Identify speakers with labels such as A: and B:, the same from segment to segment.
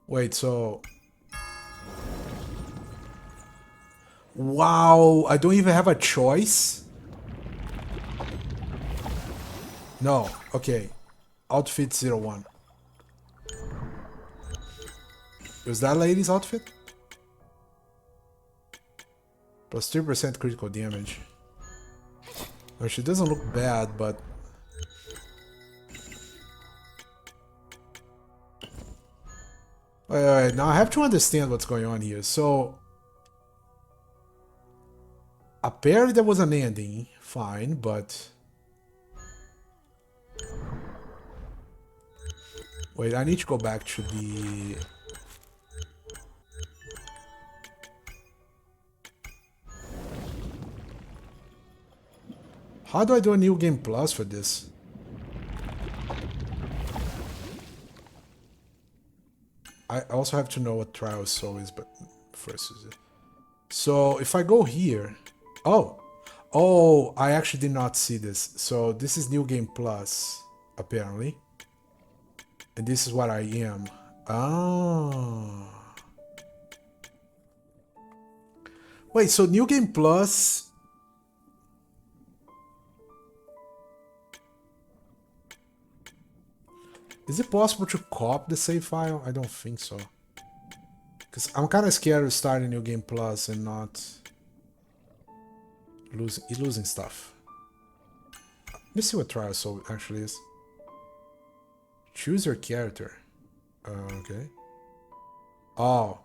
A: Wait, so... Wow, I don't even have a choice? No, okay. Outfit 01. Is that lady's outfit? Plus 3% critical damage. Well, she doesn't look bad, but... Wait, now I have to understand what's going on here. So... Apparently there was an ending, fine, but... Wait, I need to go back to the... How do I do a new game plus for this? I also have to know what trial soul is, but first is it. So if I go here... Oh! Oh, I actually did not see this. So this is new game plus, apparently. And this is what I am. Ah. Wait, so new game plus... Is it possible to copy the save file? I don't think so. Because I'm kind of scared of starting New Game Plus and not losing stuff. Let me see what Trial Soul actually is. Choose your character. Okay. Oh.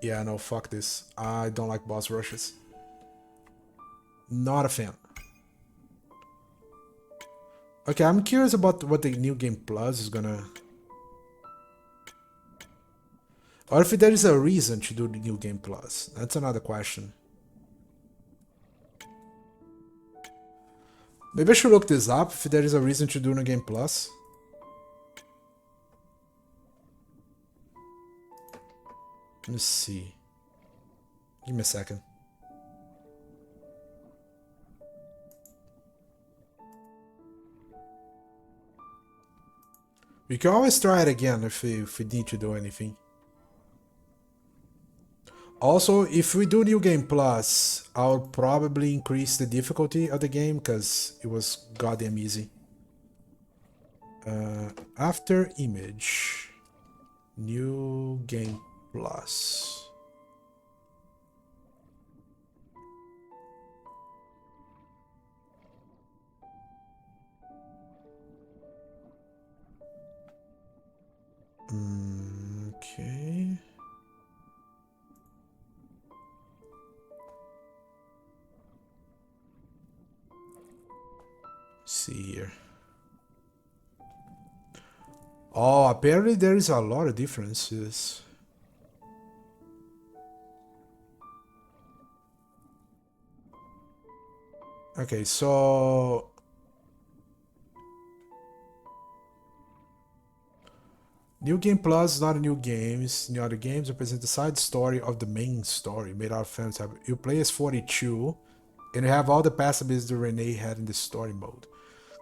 A: Yeah, no, fuck this. I don't like boss rushes. Not a fan. Okay, I'm curious about what the New Game Plus is gonna... Or if there is a reason to do the New Game Plus. That's another question. Maybe I should look this up, if there is a reason to do New Game Plus. Let's see. Give me a second. We can always try it again if we need to do anything. Also, if we do New Game Plus, I'll probably increase the difficulty of the game because it was goddamn easy. Afterimage. New Game Plus. Okay. See here. Oh, apparently there is a lot of differences. Okay, so... New Game Plus is not a new game. The other games represent the side story of the main story, made out of fans. You play as 42, and you have all the past abilities that Renee had in the story mode.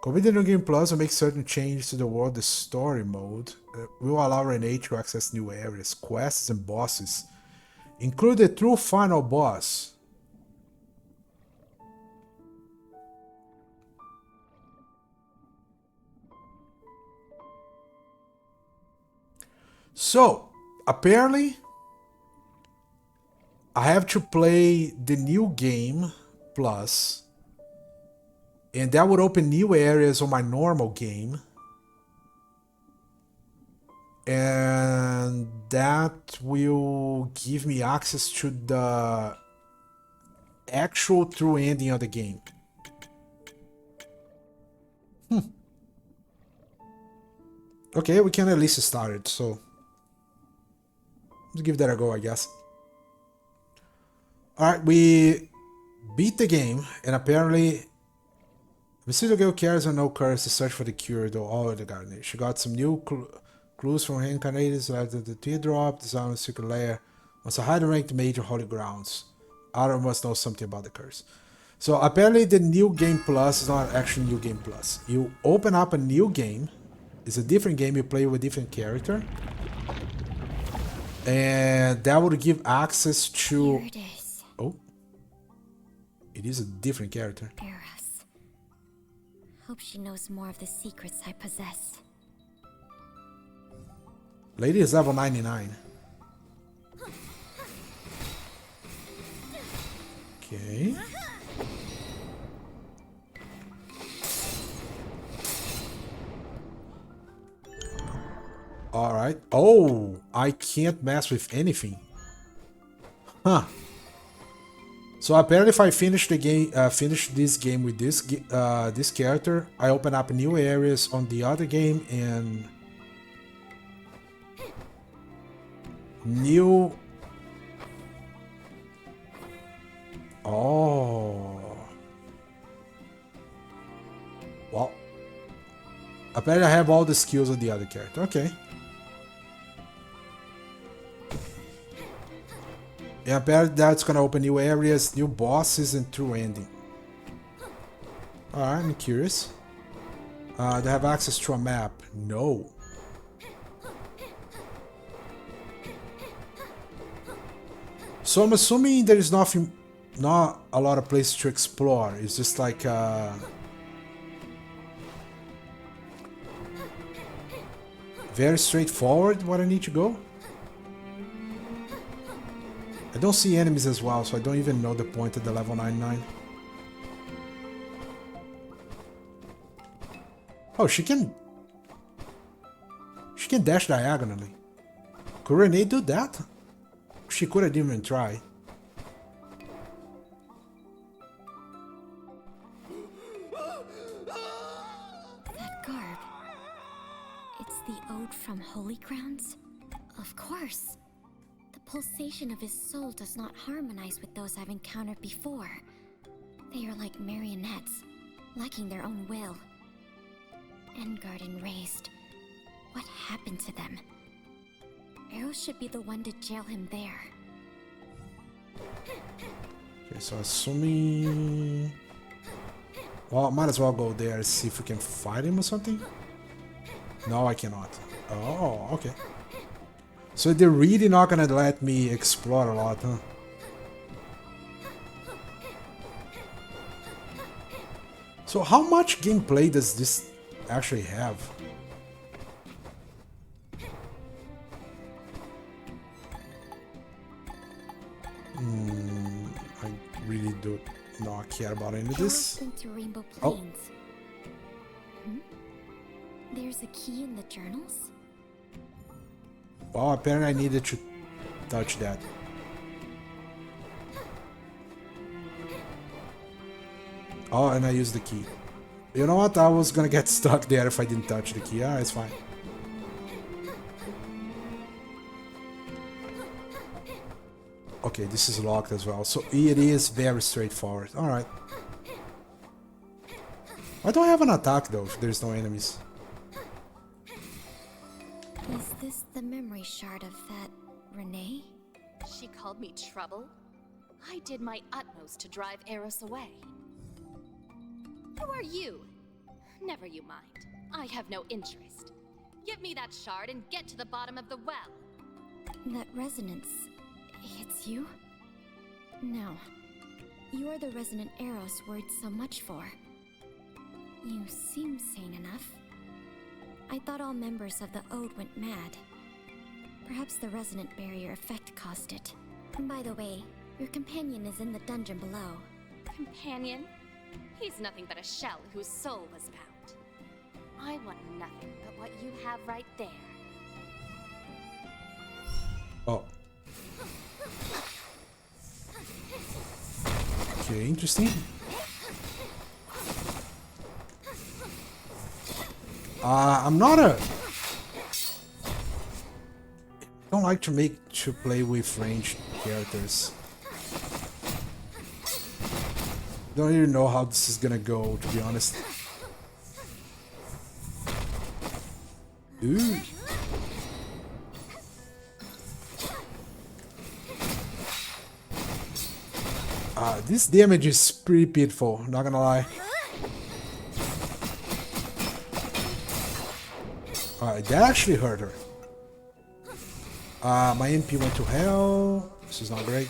A: Complete the New Game Plus will make certain changes to the world. The story mode will allow Renee to access new areas, quests, and bosses, include the true final boss. So, apparently, I have to play the new game plus, and that would open new areas on my normal game. And that will give me access to the actual true ending of the game. Okay, we can at least start it, so let's give that a go, I guess. Alright, we beat the game, and apparently Mr. Girl carries on no curse to search for the cure, though all of the garden. She got some new clues from reincarnated after the teardrop, design of the secret layer. Must a high ranked major holy grounds. Otter must know something about the curse. So apparently the New Game Plus is not actually New Game Plus. You open up a new game. It's a different game. You play with a different character. And that would give access to...
B: Here it is.
A: Oh. It is a different character.
B: Eros. Hope she knows more of the secrets I possess.
A: Lady is level 99. Okay. Alright. Oh, I can't mess with anything. Huh. So apparently if I finish the game, finish this game with this character, I open up new areas on the other game and new... Oh. Well. Apparently I have all the skills of the other character. Okay. Yeah, apparently that's gonna open new areas, new bosses, and true ending. Alright, I'm curious. They have access to a map. No. So I'm assuming there is not a lot of places to explore. It's just like very straightforward what I need to go. I don't see enemies as well, so I don't even know the point of the level 99. Oh, she can dash diagonally. Could Renee do that? She could have even tried.
B: That garb. It's the ode from Holy Grounds? Of course. The pulsation of his soul does not harmonize with those I've encountered before. They are like marionettes, lacking their own will. Endgard enraged. What happened to them? Eros should be the one to jail him there.
A: Okay, so assuming... Well, might as well go there and see if we can fight him or something. No, I cannot. Oh, okay. So they're really not gonna let me explore a lot, huh? So how much gameplay does this actually have? I really do not care about any of this.
B: Been to Rainbow Plains. There's a key in the journals?
A: Well, apparently I needed to touch that. Oh, and I used the key. You know what? I was gonna get stuck there if I didn't touch the key. Ah, it's fine. Okay, this is locked as well. So it is very straightforward. Alright. Why don't I have an attack though if there's no enemies?
B: Is this the memory shard of that Renee?
C: She called me trouble? I did my utmost to drive Eros away. Who are you? Never you mind. I have no interest. Give me that shard and get to the bottom of the well.
B: That resonance, it's you? No. You are the resonant Eros worried so much for. You seem sane enough. I thought all members of the Ode went mad. Perhaps the resonant barrier effect caused it. And by the way, your companion is in the dungeon below.
C: Companion? He's nothing but a shell whose soul was found. I want nothing but what you have right there.
A: Oh. Okay, interesting. I'm not a... I don't like to play with ranged characters. Don't even know how this is gonna go, to be honest. Ooh. This damage is pretty pitiful, not gonna lie. Alright, that actually hurt her. My MP went to hell. This is not great.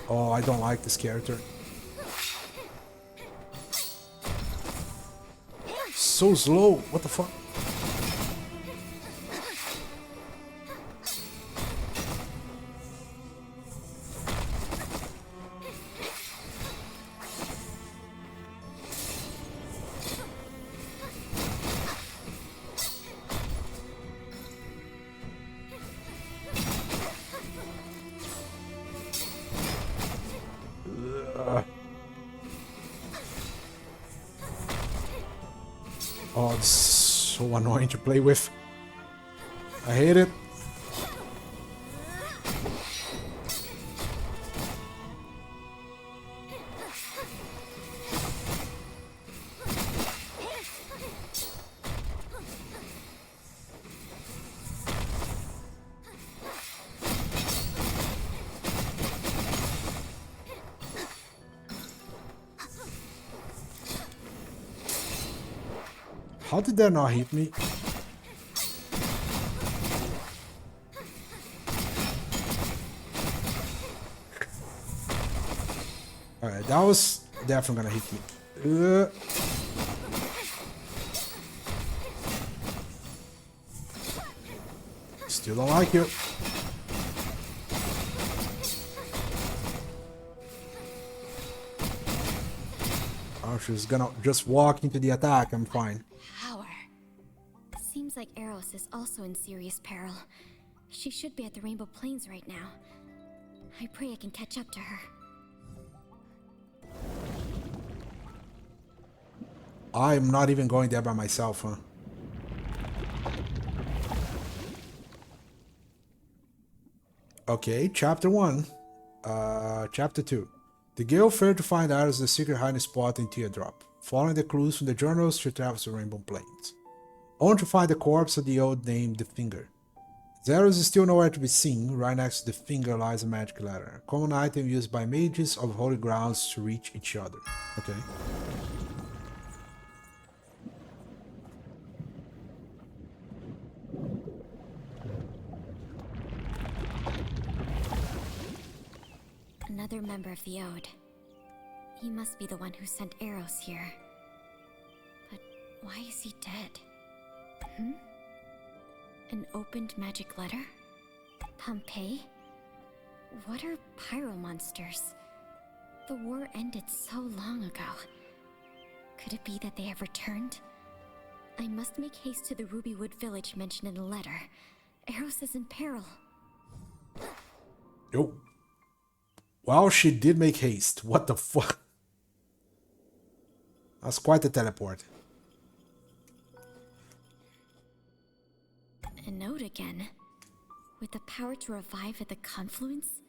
A: Oh, I don't like this character. So slow. What the fuck? Oh, this is so annoying to play with. I hate it. How did that not hit me? Alright, that was definitely gonna hit me. Still don't like you. Oh, she's gonna just walk into the attack. I'm fine.
C: Power.
B: Seems like Eros is also in serious peril. She should be at the Rainbow Plains right now. I pray I can catch up to her.
A: I'm not even going there by myself, huh? Okay, chapter 1. Chapter 2. The girl failed to find Iris the secret hiding spot in Teardrop. Following the clues from the journals, she travels to Rainbow Plains, only to find the corpse of the old named The Finger. Zeros is still nowhere to be seen. Right next to The Finger lies a magic ladder, a common item used by mages of holy grounds to reach each other. Okay.
B: Another member of the Ode. He must be the one who sent Eros here. But why is he dead? An opened magic letter? Pompeii? What are pyro monsters? The war ended so long ago. Could it be that they have returned? I must make haste to the Rubywood village mentioned in the letter. Eros is in peril.
A: Yo. Well, she did make haste. What the fuck? That's quite a teleport.
B: A note again. With the power to revive at the confluence?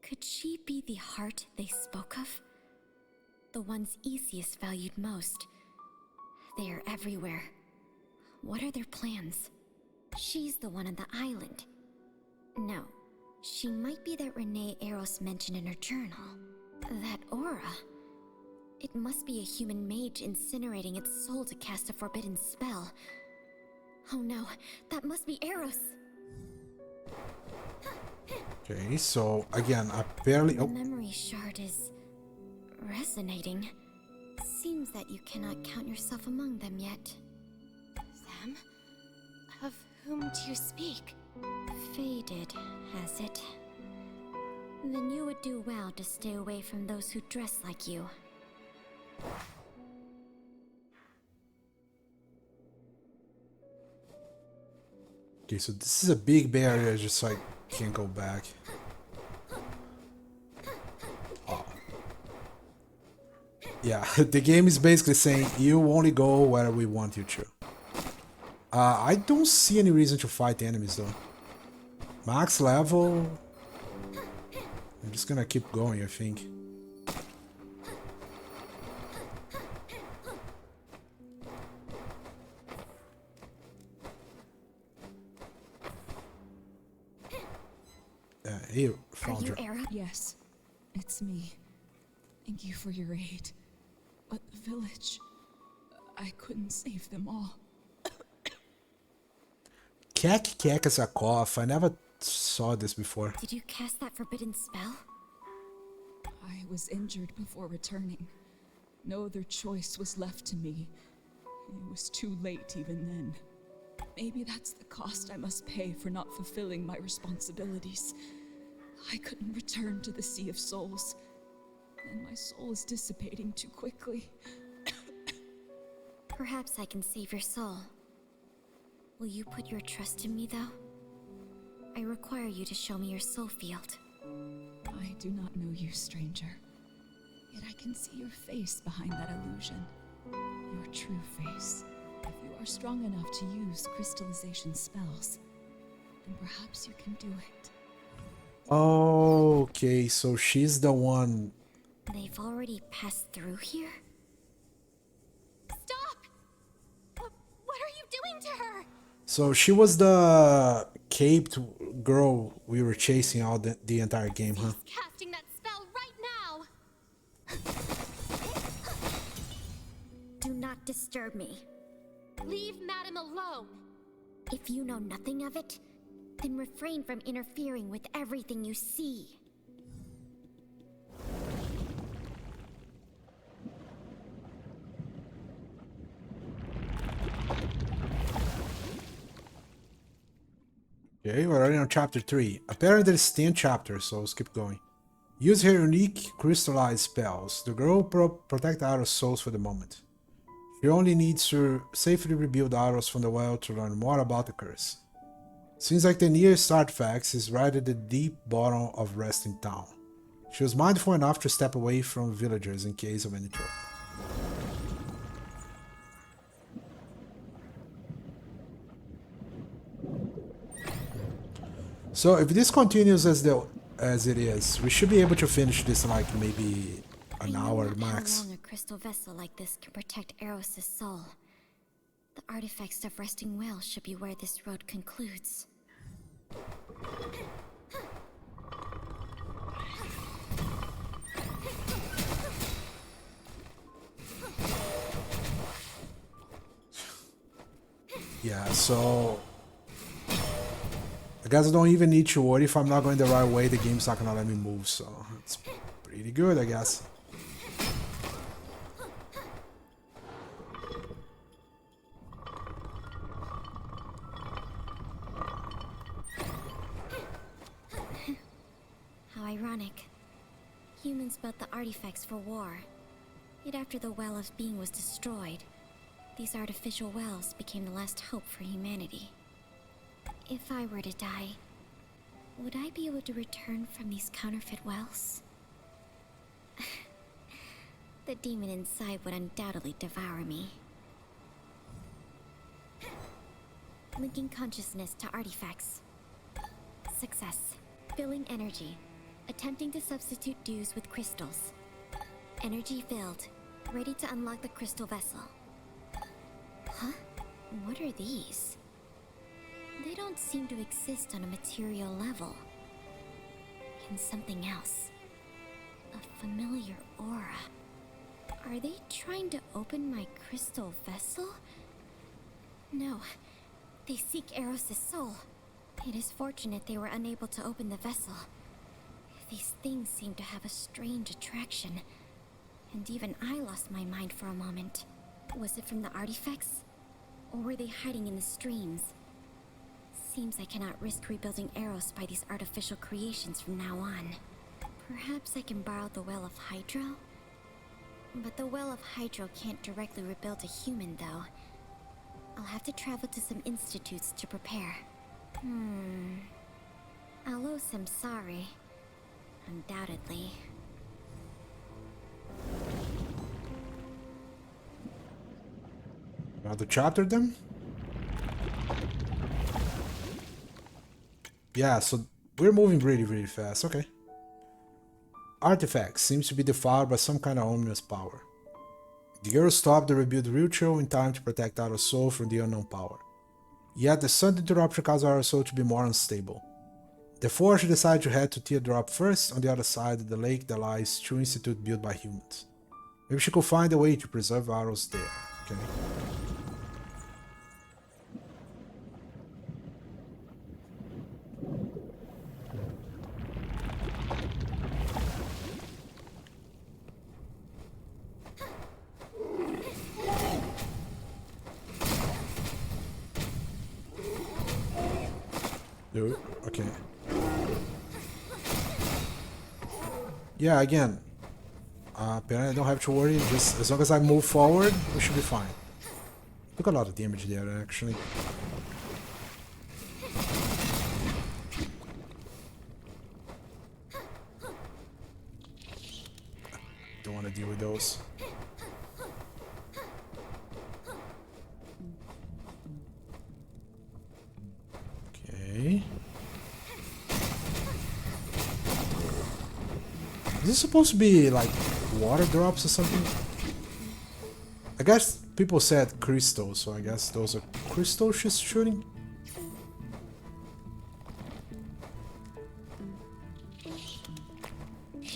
B: Could she be the heart they spoke of? The ones Easius valued most. They are everywhere. What are their plans? She's the one on the island. No. She might be that Renee Eros mentioned in her journal. That aura. It must be a human mage incinerating its soul to cast a forbidden spell. Oh no, that must be Eros!
A: Okay, so again, apparently...
B: The memory shard is... resonating. Seems that you cannot count yourself among them yet.
C: Them? Of whom do you speak?
B: Faded, has it? Then you would do well to stay away from those who dress like you.
A: Okay, so this is a big barrier, just like can't go back. Oh. Yeah, the game is basically saying you only go where we want you to. I don't see any reason to fight enemies though. Max level. I'm just gonna keep going, I think. found
B: you
A: her.
B: Era?
D: Yes, it's me. Thank you for your aid. But the village, I couldn't save them all.
A: Kek is a cough. I never saw this before.
B: Did you cast that forbidden spell?
D: I was injured before returning. No other choice was left to me. It was too late even then. Maybe that's the cost I must pay for not fulfilling my responsibilities. I couldn't return to the Sea of Souls, and my soul is dissipating too quickly.
B: Perhaps I can save your soul. Will you put your trust in me, though? I require you to show me your soul field.
D: I do not know you, stranger. Yet I can see your face behind that illusion. Your true face. If you are strong enough to use crystallization spells, then perhaps you can do it.
A: Okay, so she's the one.
B: They've already passed through here?
C: Stop! What are you doing to her?
A: So she was the caped girl we were chasing all the entire game, huh?
C: He's casting that spell right now!
B: Do not disturb me.
C: Leave Madam alone!
B: If you know nothing of it, then refrain from interfering with everything you see.
A: Okay, we're already on chapter 3. Apparently there's 10 chapters, so let's keep going. Use her unique crystallized spells. The girl protect Aro's souls for the moment. She only needs to safely rebuild Aros from the well to learn more about the curse. Seems like the nearest artifacts is right at the deep bottom of Resting Town. She was mindful enough to step away from villagers in case of any trouble. So if this continues as it is, we should be able to finish this in like maybe an hour max.
B: How long a crystal vessel like this can protect Eros' soul? The artifacts of Resting Well should be where this road concludes.
A: Yeah, so I guess I don't even need to worry if I'm not going the right way, the game's not gonna let me move, so it's pretty good, I guess.
B: How ironic. Humans built the artifacts for war. Yet after the Well of Being was destroyed, these artificial wells became the last hope for humanity. If I were to die, would I be able to return from these counterfeit wells? The demon inside would undoubtedly devour me. Linking consciousness to artifacts. Success. Filling energy. Attempting to substitute dews with crystals. Energy filled. Ready to unlock the crystal vessel. Huh? What are these? They don't seem to exist on a material level. And something else. A familiar aura. Are they trying to open my crystal vessel? No. They seek Eros' soul. It is fortunate they were unable to open the vessel. These things seem to have a strange attraction. And even I lost my mind for a moment. Was it from the artifacts? Or were they hiding in the streams? Seems I cannot risk rebuilding Eros by these artificial creations from now on. Perhaps I can borrow the Well of Hydro? But the Well of Hydro can't directly rebuild a human, though. I'll have to travel to some institutes to prepare. I'll owe some sorry. Undoubtedly.
A: Another chapter then? Yeah, so we're moving really fast, okay. Artifact seems to be defiled by some kind of ominous power. The girl stopped the rebuild ritual in time to protect our soul from the unknown power. Yet the sudden interruption caused our soul to be more unstable. Therefore, she decided to head to Teardrop first. On the other side of the lake, there lies two institutes built by humans. Maybe she could find a way to preserve arrows there. Okay. Dude, okay. Yeah, again, apparently I don't have to worry. Just as long as I move forward, we should be fine. Took a lot of damage there, actually. Don't want to deal with those. Okay. Is this supposed to be like water drops or something? I guess people said crystals, so I guess those are crystals she's shooting. I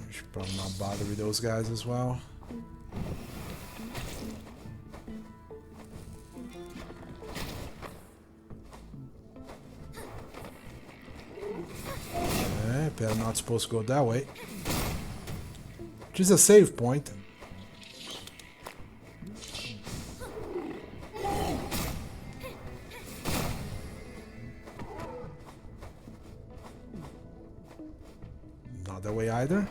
A: should probably not bother with those guys as well. They're not supposed to go that way. Which is a save point. Not that way either.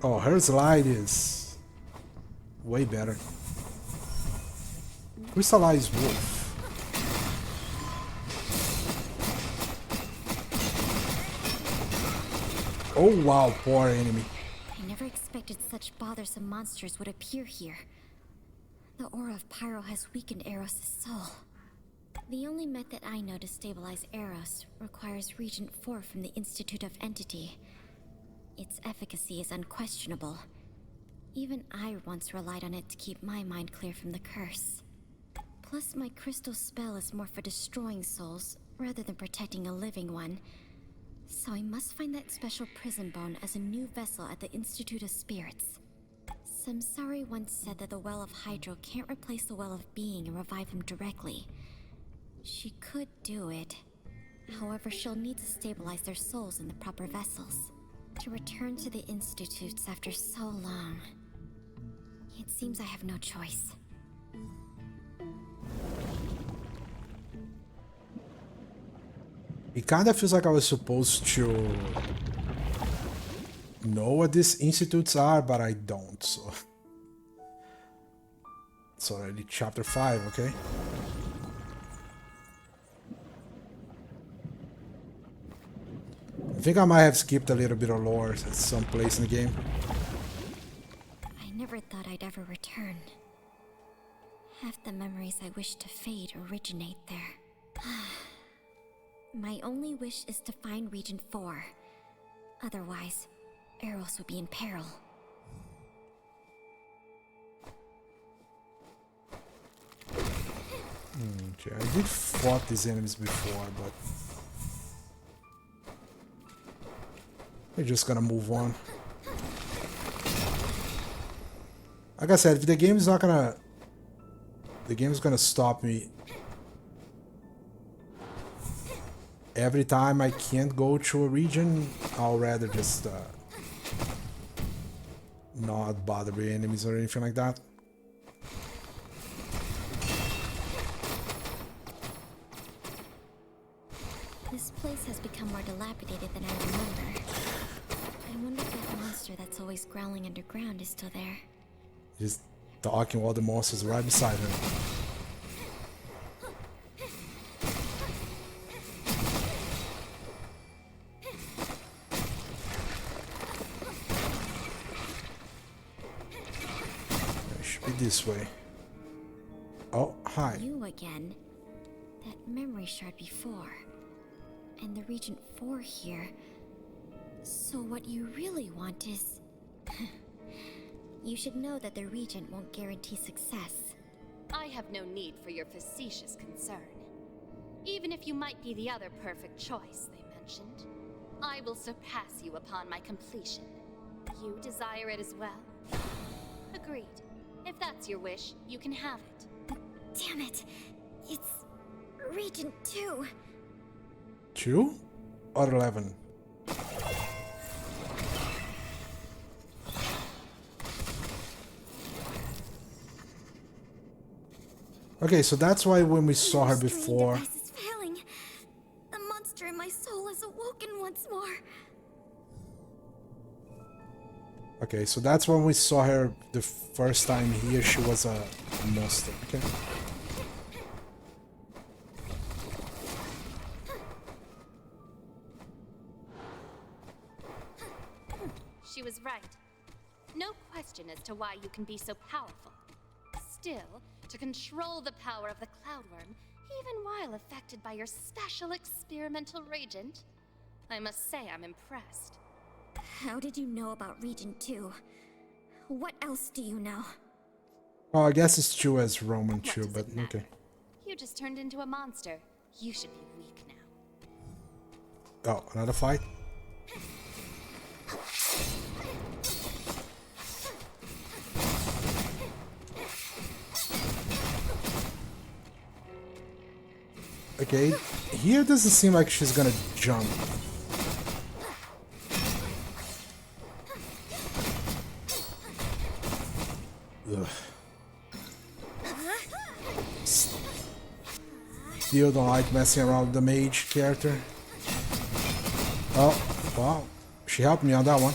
A: Oh, her slide is way better. Crystallized wolf. Oh wow, poor enemy.
B: I never expected such bothersome monsters would appear here. The aura of Pyro has weakened Eros' soul. The only method I know to stabilize Eros requires Regent 4 from the Institute of Entity. Its efficacy is unquestionable. Even I once relied on it to keep my mind clear from the curse. Plus, my crystal spell is more for destroying souls rather than protecting a living one. So I must find that special prison bone as a new vessel at the Institute of Spirits. Samsari once said that the Well of Hydro can't replace the Well of Being and revive him directly. She could do it. However, she'll need to stabilize their souls in the proper vessels. To return to the Institutes after so long. It seems I have no choice.
A: It kind of feels like I was supposed to know what these institutes are, but I don't, so... It's already chapter 5, okay? I think I might have skipped a little bit of lore at some place in the game.
B: I never thought I'd ever return. Half the memories I wish to fade originate there. My only wish is to find Regent 4. Otherwise, Eros would be in peril.
A: Okay, I did fought these enemies before, but... we're just gonna move on. Like I said, if the game is not gonna... the game is gonna stop me every time I can't go to a region, I'll rather just not bother with enemies or anything like that.
B: This place has become more dilapidated than I remember. I wonder if that monster that's always growling underground is still there.
A: Just talking while the monster's right beside her. It should be this way. Oh, hi.
B: You again. That memory shard before. and the Regent 4 here. So what you really want is... You should know that the Regent won't guarantee success.
C: I have no need for your facetious concern. Even if you might be the other perfect choice they mentioned, I will surpass you upon my completion. You desire it as well? Agreed. If that's your wish, you can have it.
B: Damn it! It's... Regent 2.
A: 2 or 11? Okay, so that's why when we saw her before...
B: Device is failing. The monster in my soul has awoken once more.
A: Okay, so that's when we saw her the first time here. She was a monster. Okay.
C: She was right. No question as to why you can be so powerful. Still, to control the power of the Cloudworm, even while affected by your special experimental regent, I must say I'm impressed.
B: How did you know about Regent 2? What else do you know?
A: Well, I guess it's true as Roman
C: What
A: too,
C: does
A: but
C: it matter?
A: okay.
C: You just turned into a monster. You should be weak now.
A: Oh, another fight? Okay, here doesn't seem like she's gonna jump. Ugh. Still don't like messing around with the mage character. Oh, wow. She helped me on that one.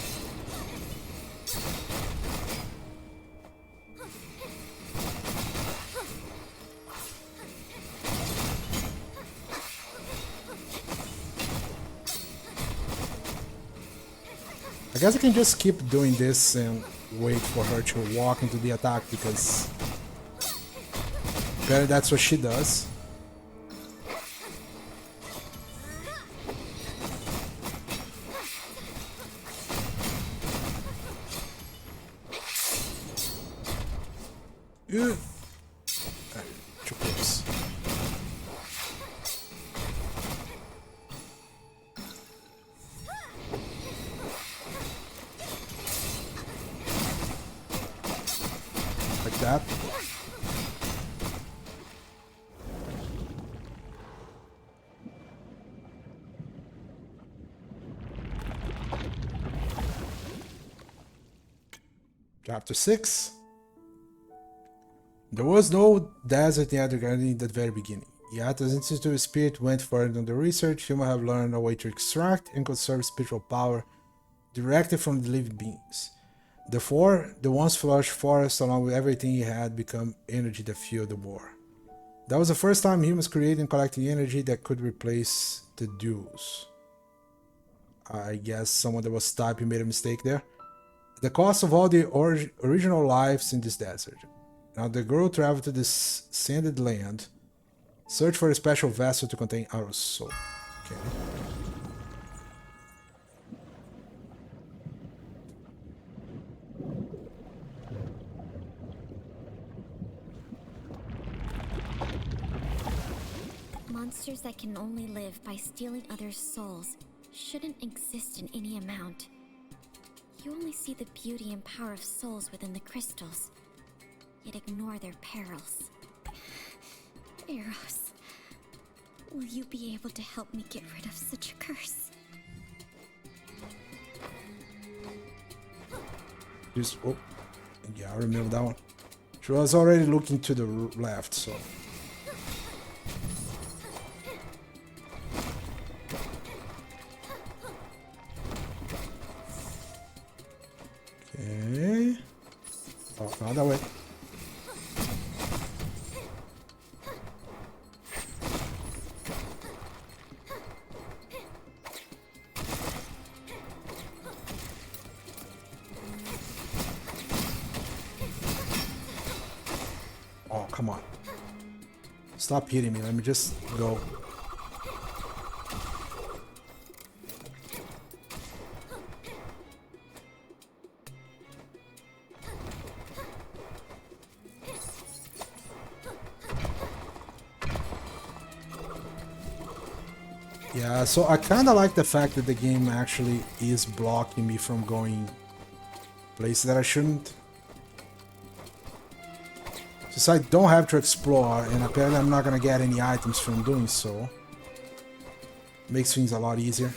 A: I guess I can just keep doing this and wait for her to walk into the attack because apparently that's what she does. Ugh. Too close. Like that. Chapter 6. There was no desert in Underground in the very beginning. Yet, as Institute of Spirit went further on the research, humans have learned a way to extract and conserve spiritual power directly from the living beings. Therefore, the once flush forest, along with everything it had, become energy that fueled the war. That was the first time humans created and collected energy that could replace the dues. I guess someone that was typing made a mistake there. The cost of all the original lives in this desert. Now the girl traveled to this sanded land, search for a special vessel to contain our soul. Okay.
B: Monsters that can only live by stealing others' souls shouldn't exist in any amount. You only see the beauty and power of souls within the crystals, yet ignore their perils. Eros, will you be able to help me get rid of such a curse?
A: Just, oh, yeah, I remember that one. She was already looking to the left, so. Okay. Oh, not that way. Oh, come on. Stop hitting me. Let me just go. Yeah, so I kind of like the fact that the game actually is blocking me from going places that I shouldn't. Since I don't have to explore, and apparently I'm not gonna get any items from doing so, makes things a lot easier.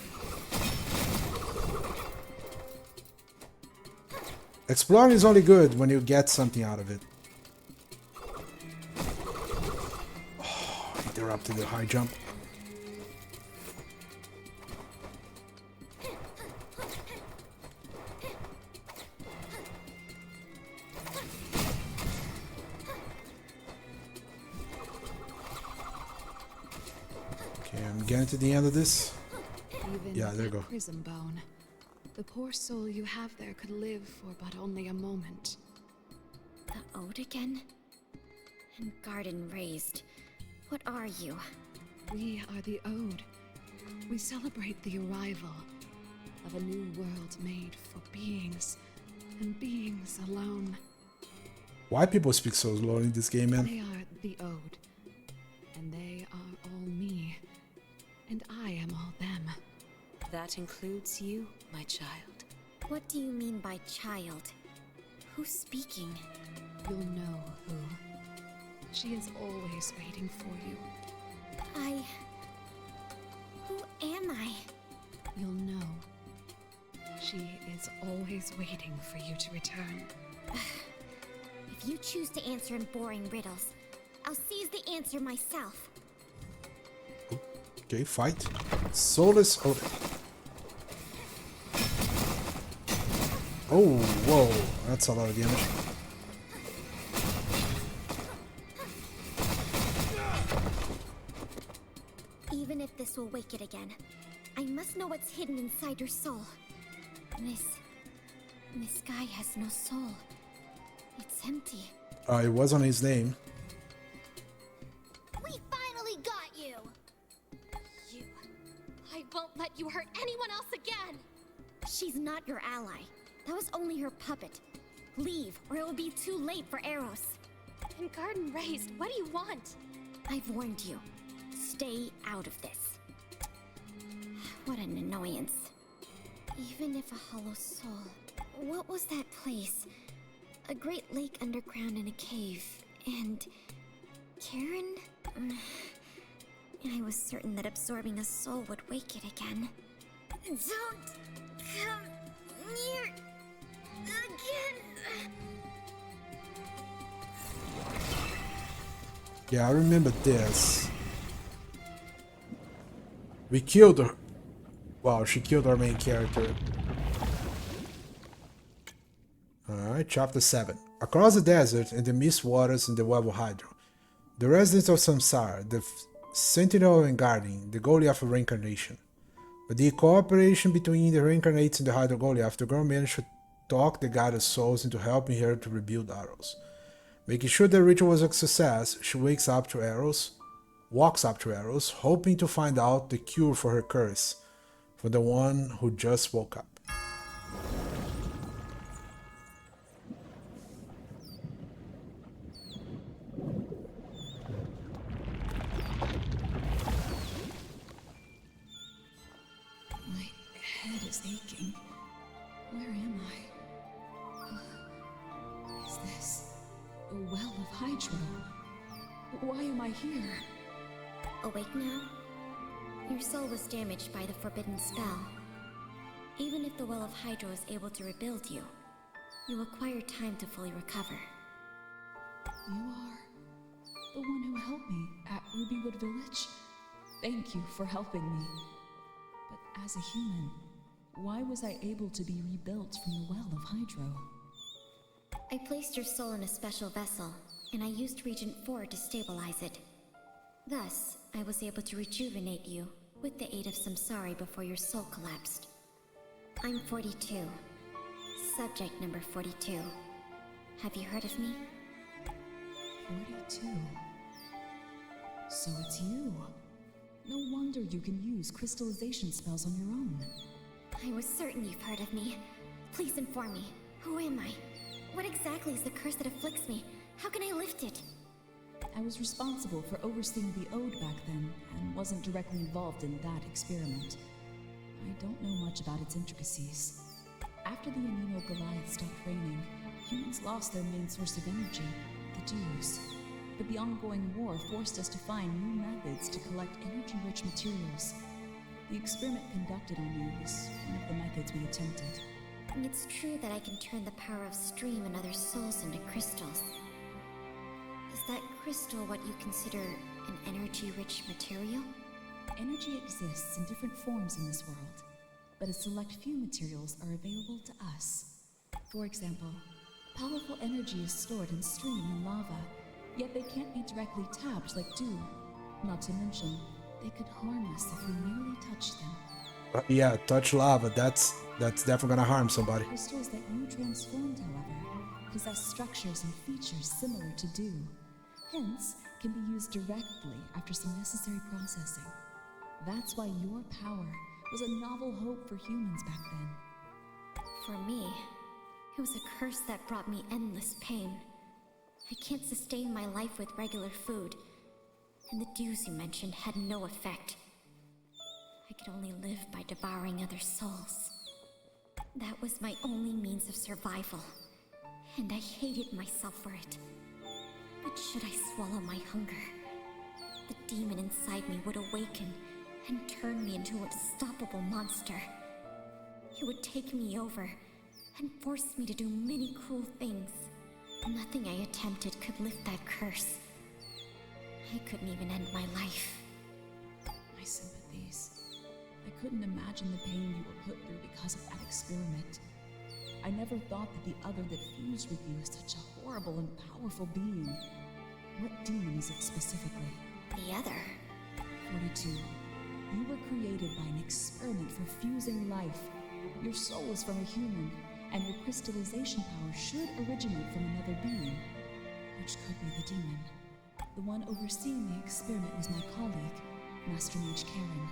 A: Exploring is only good when you get something out of it. Oh, interrupted the high jump. Okay, I'm getting to the end of this.
E: Even
A: Yeah, there you
E: that
A: go.
E: prism bone. The poor soul you have there could live for but only a moment.
B: The ode again? And garden raised. What are you?
E: We are the Ode. We celebrate the arrival of a new world made for beings, and beings alone.
A: Why people speak so slow in this game, man?
E: They are the Ode, and they are all me, and I am all them.
F: That includes you, my child.
B: What do you mean by child? Who's speaking?
E: You'll know who. She is always waiting for you.
B: Who am I?
E: You'll know. She is always waiting for you to return.
B: If you choose to answer in boring riddles, I'll seize the answer myself.
A: Okay, fight. Soulless Ode. Oh, whoa. That's a lot of damage.
B: Even if this will wake it again, I must know what's hidden inside your soul. This guy has no soul. It's empty.
A: It was on his name.
B: We finally got you!
C: You. I won't let you hurt anyone else again!
B: She's not your ally. That was only her puppet. Leave, or it will be too late for Eros.
C: In Garden Raised, what do you want?
B: I've warned you. Stay out of this. What an annoyance. Even if a hollow soul... What was that place? A great lake underground in a cave. And... Karen? I was certain that absorbing a soul would wake it again. Don't come near again.
A: Yeah, I remember this. We killed her. Wow, she killed our main character. Alright, chapter 7. Across the desert, in the mist waters in the web of Hydro, the residents of Samsara, the sentinel and guardian, the Goliath of reincarnation. With the cooperation between the reincarnates and the Hydro Goliath, the girl managed to talk the goddess souls into helping her to rebuild Arrows. Making sure the ritual was a success, she walks up to Arrows, hoping to find out the cure for her curse from the one who just woke up.
D: My head is aching. Where am I? Is this the well of Hydro? Why am I here?
B: Awake now? Your soul was damaged by the forbidden spell. Even if the Well of Hydro is able to rebuild you, you require time to fully recover.
D: You are the one who helped me at Rubywood Village? Thank you for helping me. But as a human, why was I able to be rebuilt from the Well of Hydro?
B: I placed your soul in a special vessel, and I used Regent 4 to stabilize it. Thus, I was able to rejuvenate you with the aid of Samsari before your soul collapsed. I'm 42. Subject number 42. Have you heard of me?
D: 42. So it's you. No wonder you can use crystallization spells on your own.
B: I was certain you've heard of me. Please inform me. Who am I? What exactly is the curse that afflicts me? How can I lift it?
D: I was responsible for overseeing the Ode back then, and wasn't directly involved in that experiment. I don't know much about its intricacies. After the Anino Goliath stopped raining, humans lost their main source of energy, the dews. But the ongoing war forced us to find new methods to collect energy-rich materials. The experiment conducted on you was one of the methods we attempted.
B: It's true that I can turn the power of stream and other souls into crystals. Is that crystal what you consider an energy-rich material?
D: Energy exists in different forms in this world, but a select few materials are available to us. For example, powerful energy is stored in stream and lava, yet they can't be directly tapped like dew. Not to mention, they could harm us if we merely touch them.
A: Yeah, touch lava. That's definitely gonna harm somebody.
D: Crystals that you transformed, however, possess structures and features similar to dew. Hence, can be used directly after some necessary processing. That's why your power was a novel hope for humans back then.
B: For me, it was a curse that brought me endless pain. I can't sustain my life with regular food, and the dews you mentioned had no effect. I could only live by devouring other souls. That was my only means of survival, and I hated myself for it. But should I swallow my hunger, the demon inside me would awaken and turn me into an unstoppable monster. It would take me over and force me to do many cruel things. Nothing I attempted could lift that curse. I couldn't even end my life.
D: My sympathies. I couldn't imagine the pain you were put through because of that experiment. I never thought that the other that fused with you is such a horrible and powerful being. What demon is it specifically?
B: The other?
D: 42. You were created by an experiment for fusing life. Your soul is from a human, and your crystallization power should originate from another being, which could be the demon. The one overseeing the experiment was my colleague, Master Mage Karen.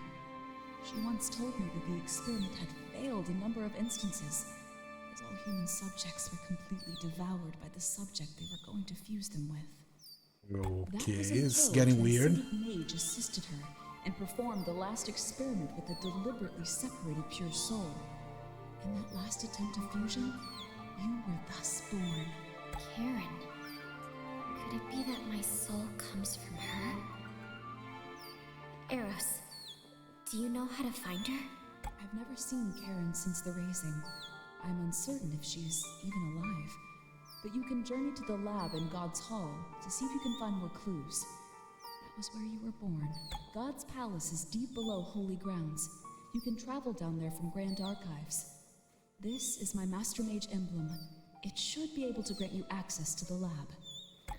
D: She once told me that the experiment had failed a number of instances, as all human subjects were completely devoured by the subject they were going to fuse them with.
A: Okay,
D: That was
A: it's
D: until
A: getting
D: the
A: weird.
D: Ascendant Mage assisted her and performed the last experiment with a deliberately separated pure soul. In that last attempt of fusion, you were thus born.
B: Karen. Could it be that my soul comes from her? Eros, do you know how to find her?
D: I've never seen Karen since the raising. I'm uncertain if she's even alive. But you can journey to the lab in God's Hall to see if you can find more clues. That was where you were born. God's Palace is deep below Holy Grounds. You can travel down there from Grand Archives. This is my Master Mage emblem. It should be able to grant you access to the lab.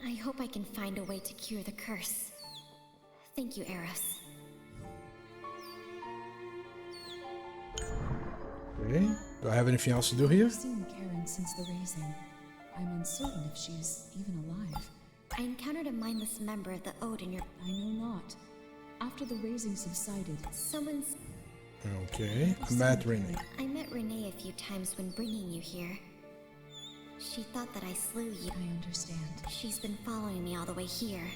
B: I hope I can find a way to cure the curse. Thank you, Eros.
A: Okay, do I have anything else to do here?
D: I've seen Karen since the raising. I'm uncertain if she's even alive.
B: I encountered a mindless member of the Ode in your...
D: I know not. After the raising subsided,
B: Someone's...
A: Okay, I met Renee.
B: I met Renee a few times when bringing you here. She thought that I slew you.
D: I understand.
B: She's been following me all the way here.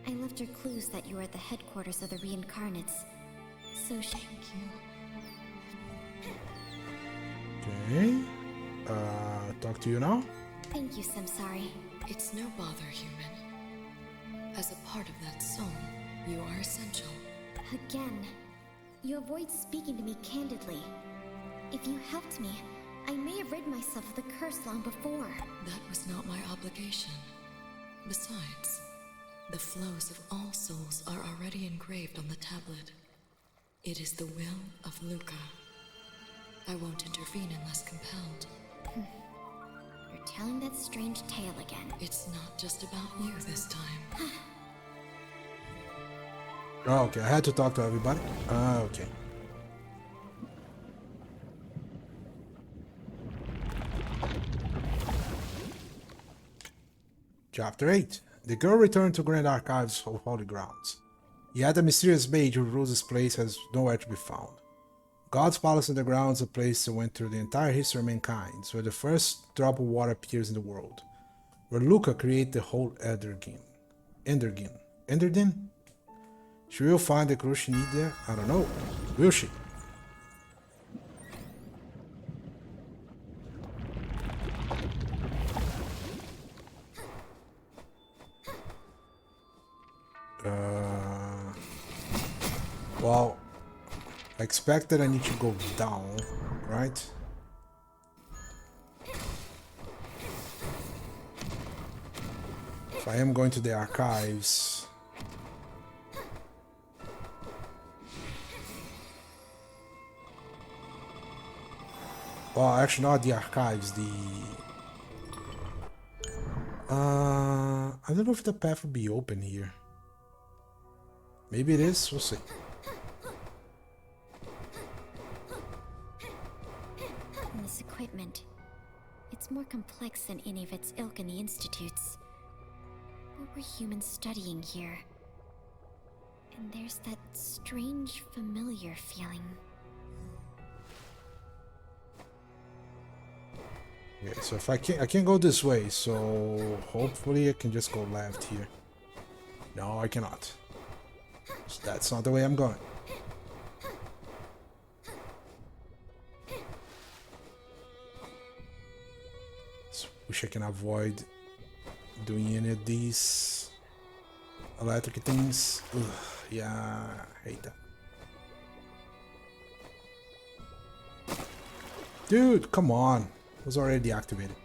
B: I left her clues that you were at the headquarters of the reincarnates. So she...
D: Thank you.
A: Okay, talk to you now.
B: Thank you, Samsari.
F: It's no bother, human. As a part of that soul, you are essential.
B: Again, you avoid speaking to me candidly. If you helped me, I may have rid myself of the curse long before.
F: That was not my obligation. Besides, the flows of all souls are already engraved on the tablet. It is the will of Luca. I won't intervene unless compelled.
B: You're telling that strange tale again.
F: It's not just about you this time.
A: Oh, okay, I had to talk to everybody. Okay. Chapter 8. The girl returned to Grand Archives of Holy Grounds. Yet the mysterious mage who rules this place has nowhere to be found. God's Palace Underground is a place that went through the entire history of mankind, where the first drop of water appears in the world, where Luca created the whole Elder Game. Endergin. Enderdin? She will find the clue she needs there? I don't know. Will she? Well, I expected I need to go down, right? If I am going to the archives... Well, actually not the archives, the... I don't know if the path will be open here. Maybe it is, we'll see.
B: This equipment, it's more complex than any of its ilk in the institutes. What were humans studying here? And there's that strange, familiar feeling.
A: Okay, so if I can't go this way, so hopefully I can just go left here. No, I cannot. So that's not the way I'm going. So wish I can avoid doing any of these electric things. Ugh, yeah, I hate that. Dude, come on. It was already deactivated.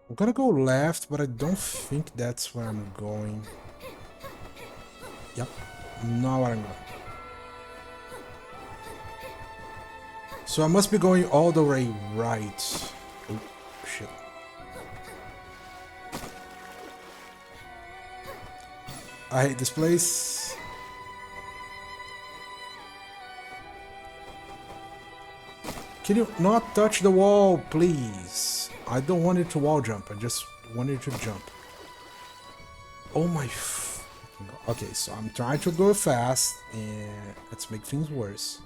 A: I'm gonna go left, but I don't think that's where I'm going. Yep, not where I'm going. So I must be going all the way right. Oh, shit. I hate this place. Can you not touch the wall, please? I don't want it to wall jump. I just want it to jump. Oh my fucking god. Okay, so I'm trying to go fast and let's make things worse.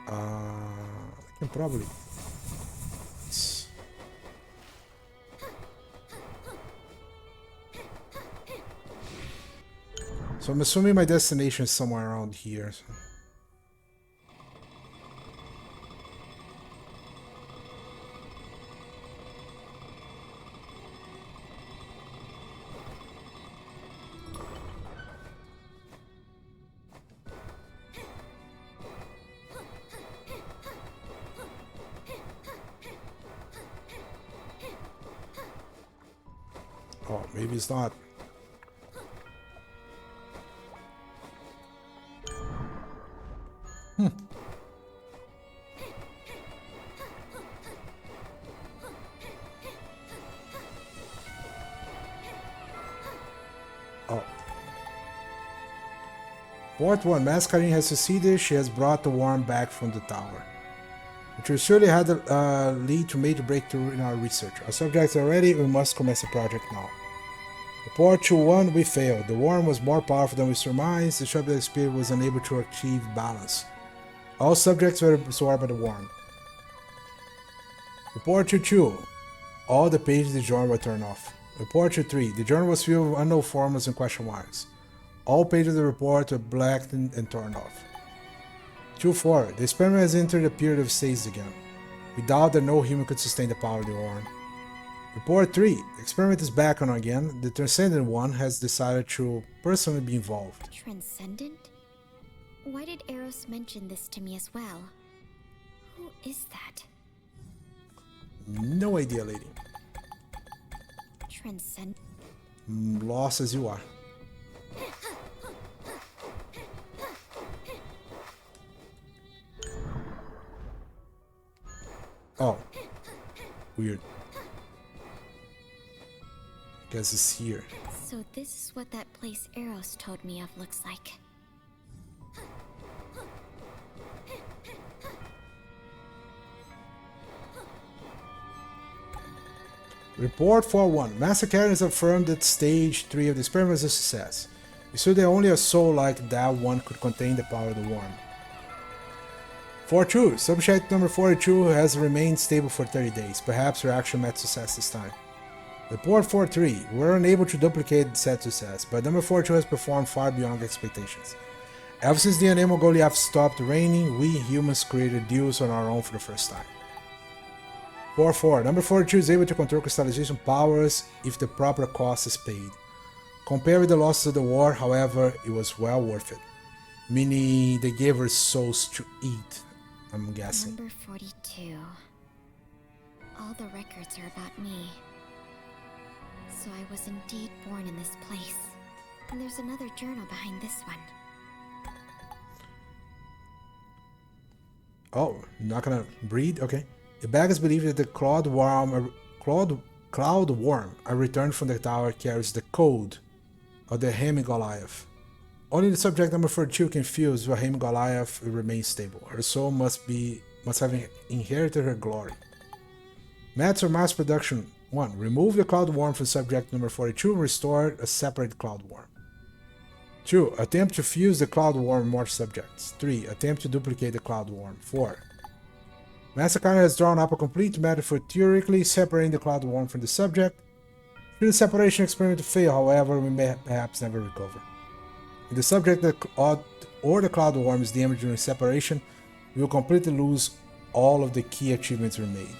A: I can probably... So I'm assuming my destination is somewhere around here. So. Oh, maybe it's not. Oh. Port 1. Masquerade has succeeded. She has brought the worm back from the tower. Which will surely have to lead to major breakthrough in our research. Our subjects are ready. We must commence the project now. Report 2-1, we failed. The worm was more powerful than we surmised. The subject spirit was unable to achieve balance. All subjects were absorbed by the worm. Report 2-2, all the pages of the journal were turned off. Report 2-3, the journal was filled with unknown formulas and question marks. All pages of the report were blackened and turned off. 2-4, the experiment has entered a period of stasis again. We doubt that no human could sustain the power of the worm. Report 3. The experiment is back on again. The Transcendent One has decided to personally be involved.
B: Transcendent? Why did Eros mention this to me as well? Who is that?
A: No idea, lady.
B: Transcend...
A: Lost as you are. Oh. Weird. Guess it's here.
B: So this is what that place Eros told me of looks like.
A: Report 4-1. Master Karen has affirmed that stage 3 of the experiment was a success. You said that only a soul like that one could contain the power of the worm. 4-2. Subject number 42 has remained stable for 30 days. Perhaps your action met success this time. Report 4-3. We were unable to duplicate said success, but number 42 has performed far beyond expectations. Ever since the Anemo Goliath stopped raining, we humans created deals on our own for the first time. 4-4. Number 42 is able to control crystallization powers if the proper cost is paid. Compared with the losses of the war, however, it was well worth it. Meaning they gave her souls to eat, I'm guessing.
B: Number 42. All the records are about me. So I was indeed born in this place. And there's another journal behind this one.
A: Oh, not gonna breed? Okay. The Baggers believe that the cloud worm I returned from the tower carries the code of the Hemi-Goliath. Only the subject number 42 can fuse where Hemi-Goliath remains stable. Her soul must have inherited her glory. Mats or mass production 1. Remove the cloud worm from subject number 42 and restore a separate cloud worm. 2. Attempt to fuse the cloud worm with more subjects. 3. Attempt to duplicate the cloud worm. 4. Master Karen has drawn up a complete method for theoretically separating the cloud worm from the subject. Should the separation experiment fail, however, we may perhaps never recover. If the subject or the cloud worm is damaged during separation, we will completely lose all of the key achievements we made.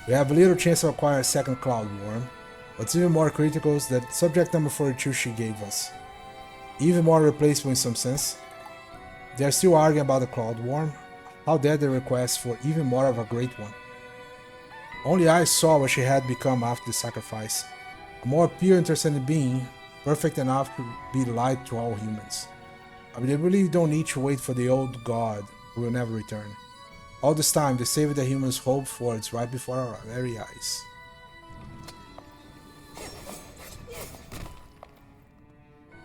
A: We have little chance to acquire a second cloud worm. What's even more critical is that subject number 42 she gave us. Even more replaceable in some sense. They are still arguing about the cloud worm. How dare they request for even more of a great one? Only I saw what she had become after the sacrifice. A more pure and transcendent being, perfect enough to be light to all humans. I really don't need to wait for the old god who will never return. All this time, the savior that humans hope for is right before our very eyes.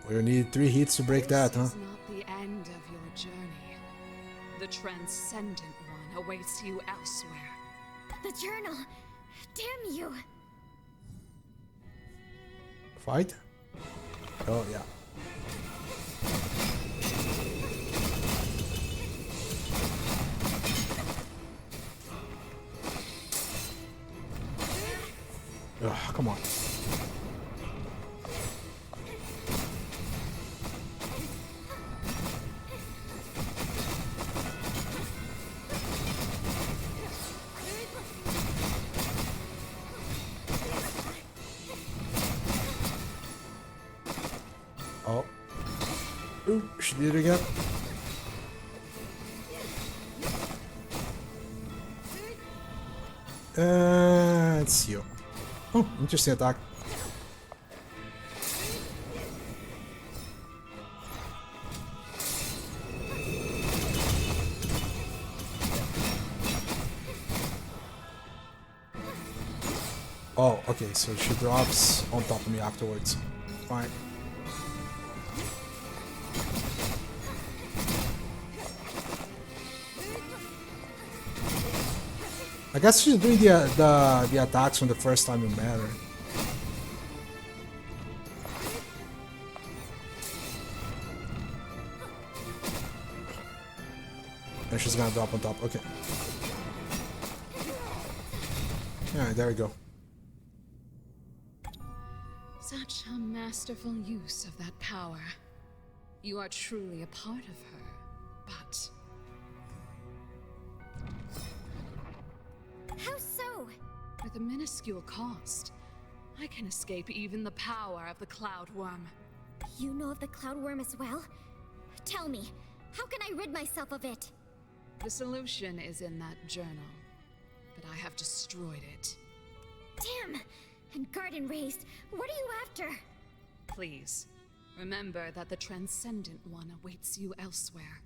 A: We'll need 3 hits to break that, huh?
E: This is not the end of your journey. The Transcendent One awaits you elsewhere.
B: The journal! Damn you!
A: Fight? Oh, yeah. Ugh, come on. Oh. Ooh, she did it again. It's you. Oh, interesting attack. Oh, okay, so she drops on top of me afterwards. Fine. I guess she's doing the attacks from the first time you met her. And she's gonna drop on top. Okay. Alright, there we go.
E: Such a masterful use of that power. You are truly a part of her, but
B: How so?
E: with a minuscule cost, I can escape even the power of the Cloud Worm.
B: You know of the cloud worm as well? Tell me, how can I rid myself of it?
E: The solution is in that journal, but I have destroyed it.
B: Damn! And garden raised, what are you after?
E: Please, remember that the Transcendent One awaits you elsewhere.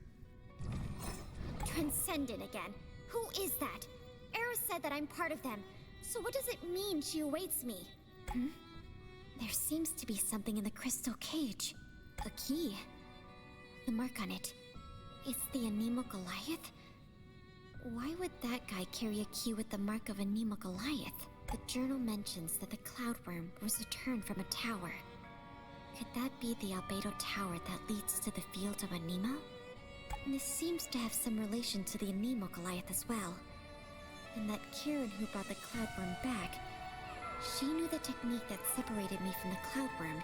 B: Transcendent again. Who is that? Eris said that I'm part of them. So what does it mean she awaits me? There seems to be something in the crystal cage. A key. The mark on it. It's the Anemo Goliath? Why would that guy carry a key with the mark of Anemo Goliath? The journal mentions that the Cloudworm was returned from a tower. Could that be the Albedo Tower that leads to the field of Anemo? And this seems to have some relation to the Anemo Goliath as well. And that Kieran who brought the Cloudworm back, she knew the technique that separated me from the Cloudworm.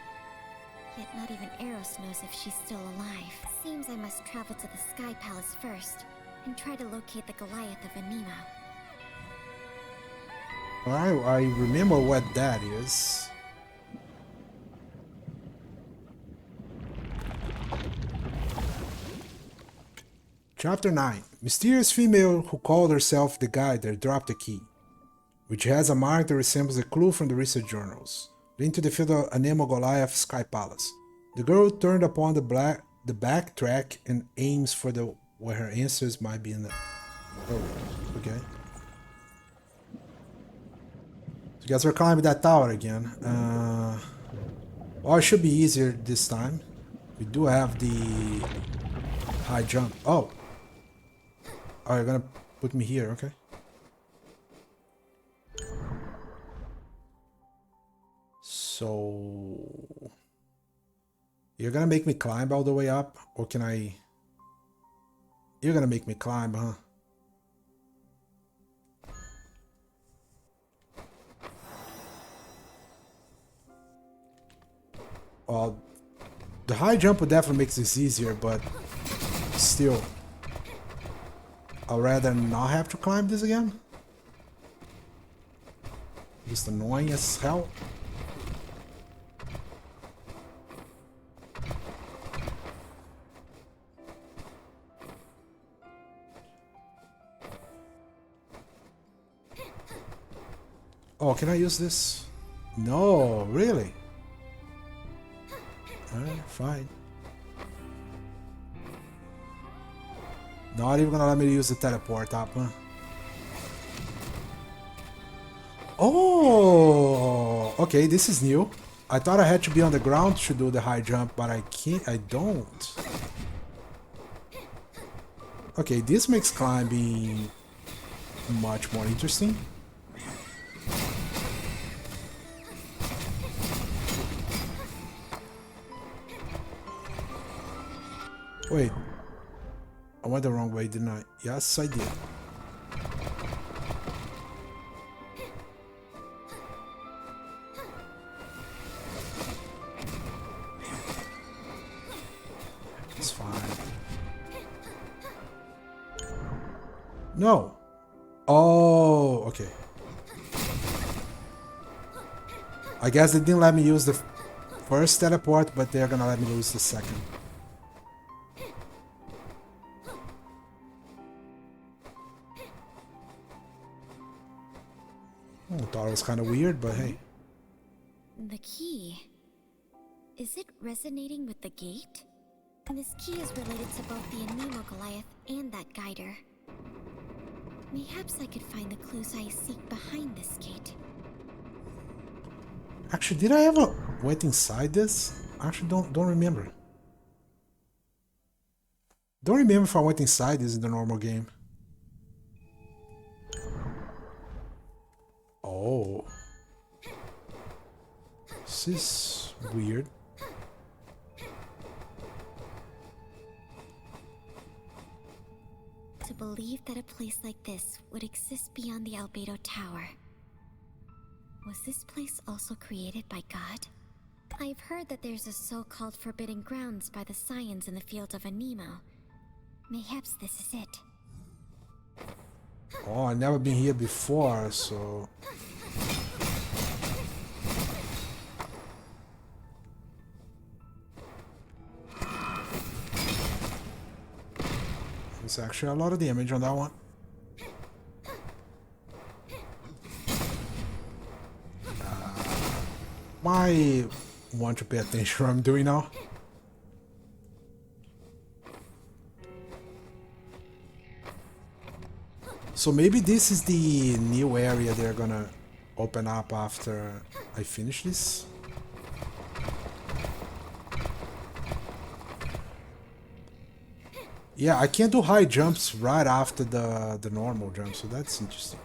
B: Yet not even Eros knows if she's still alive. Seems I must travel to the Sky Palace first, and try to locate the Goliath of Anemo.
A: I remember what that is. Chapter 9. Mysterious female who called herself the Guider dropped a key, which has a mark that resembles a clue from the research journals, linked to the field of Anemo Goliath Sky Palace. The girl turned upon the back track and aims for where her answers might be in the... Oh, okay. So I guess we're climbing that tower again. Well, it should be easier this time. We do have the high jump. Oh! Oh, you're gonna put me here, okay. So... You're gonna make me climb all the way up? Or can I... You're gonna make me climb, huh? Well, the high jump would definitely make this easier, but still, I'd rather not have to climb this again. Just annoying as hell. Oh, can I use this? No, really? Alright, fine. Not even gonna let me use the teleport up, huh? Oh, okay, this is new. I thought I had to be on the ground to do the high jump, but I can't, I don't. Okay, this makes climbing much more interesting. Wait, I went the wrong way, didn't I? Yes, I did. It's fine. No. Oh, okay. I guess they didn't let me use the first teleport, but they're gonna let me use the second. I thought it was kind of weird, but hey.
B: The key. Is it resonating with the gate? This key is related to both the Anemo Goliath and that Guider. Mayhaps I could find the clues I seek behind this gate.
A: Actually, did I ever went inside this? Actually, don't remember. Don't remember if I went inside this in the normal game. Oh. This is weird.
B: To believe that a place like this would exist beyond the Albedo Tower. Was this place also created by God? I've heard that there's a so-called forbidden grounds by the Scions in the field of Anemo. Mayhaps this is it.
A: Oh, I've never been here before, so... There's actually a lot of damage on that one. Why want to pay attention to what I'm doing now? So maybe this is the new area they're gonna open up after I finish this. Yeah, I can't do high jumps right after the normal jump, so that's interesting.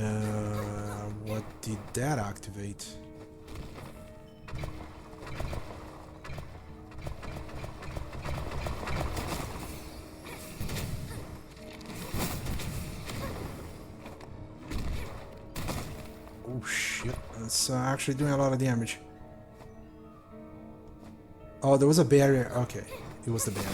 A: What did that activate? Oh shit, that's actually doing a lot of damage. Oh, there was a barrier. Okay, it was the barrier.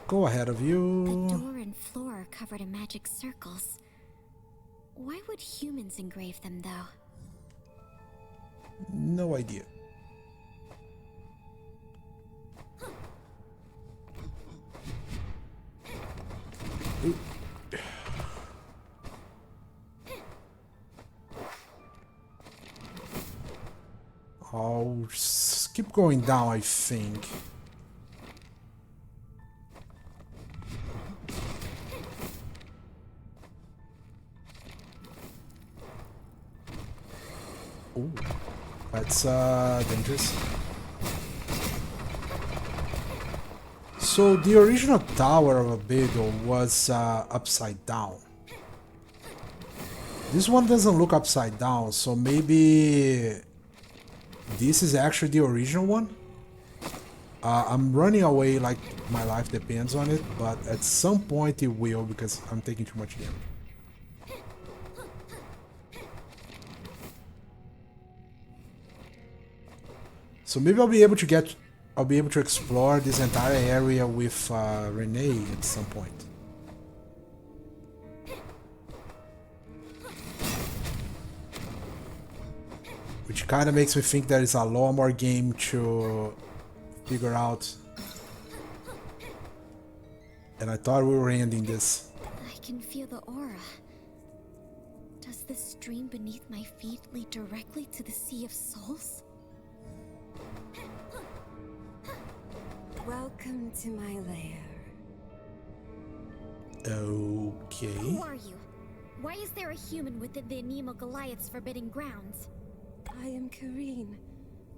A: Go ahead of
B: The
A: you.
B: door and floor are covered in magic circles. Why would humans engrave them, though?
A: No idea. Ooh. I'll keep going down, I think. Ooh, that's dangerous. So the original tower of Abedo was upside down. This one doesn't look upside down, so maybe this is actually the original one. I'm running away like my life depends on it, but at some point it will because I'm taking too much damage. So maybe I'll be able to explore this entire area with Renee at some point. Which kind of makes me think there is a lot more game to figure out. And I thought we were ending this.
B: I can feel the aura. Does the stream beneath my feet lead directly to the Sea of Souls?
G: Welcome to my lair.
A: Okay.
B: Who are you? Why is there a human within the Anemo Goliath's forbidden grounds?
G: I am Kareen,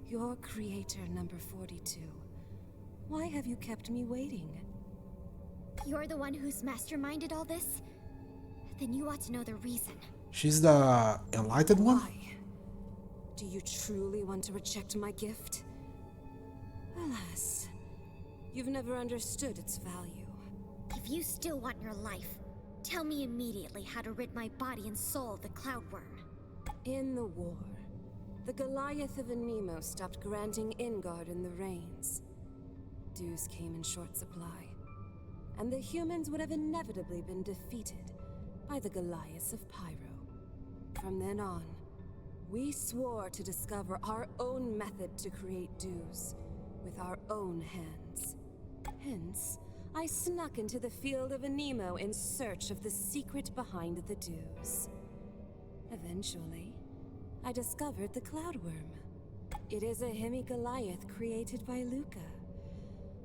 G: your creator number 42. Why have you kept me waiting?
B: You're the one who's masterminded all this? Then you ought to know the reason.
A: She's the enlightened one?
G: Why? Do you truly want to reject my gift? Alas, you've never understood its value.
B: If you still want your life, tell me immediately how to rid my body and soul of the Cloudworm.
G: In the war, the Goliath of Anemo stopped granting Ingard in the Reigns. Dues came in short supply, and the humans would have inevitably been defeated by the Goliaths of Pyro. From then on, we swore to discover our own method to create dues with our own hands. Hence, I snuck into the field of Anemo in search of the secret behind the dues. Eventually, I discovered the Cloudworm. It is a Hemi-Goliath created by Luca,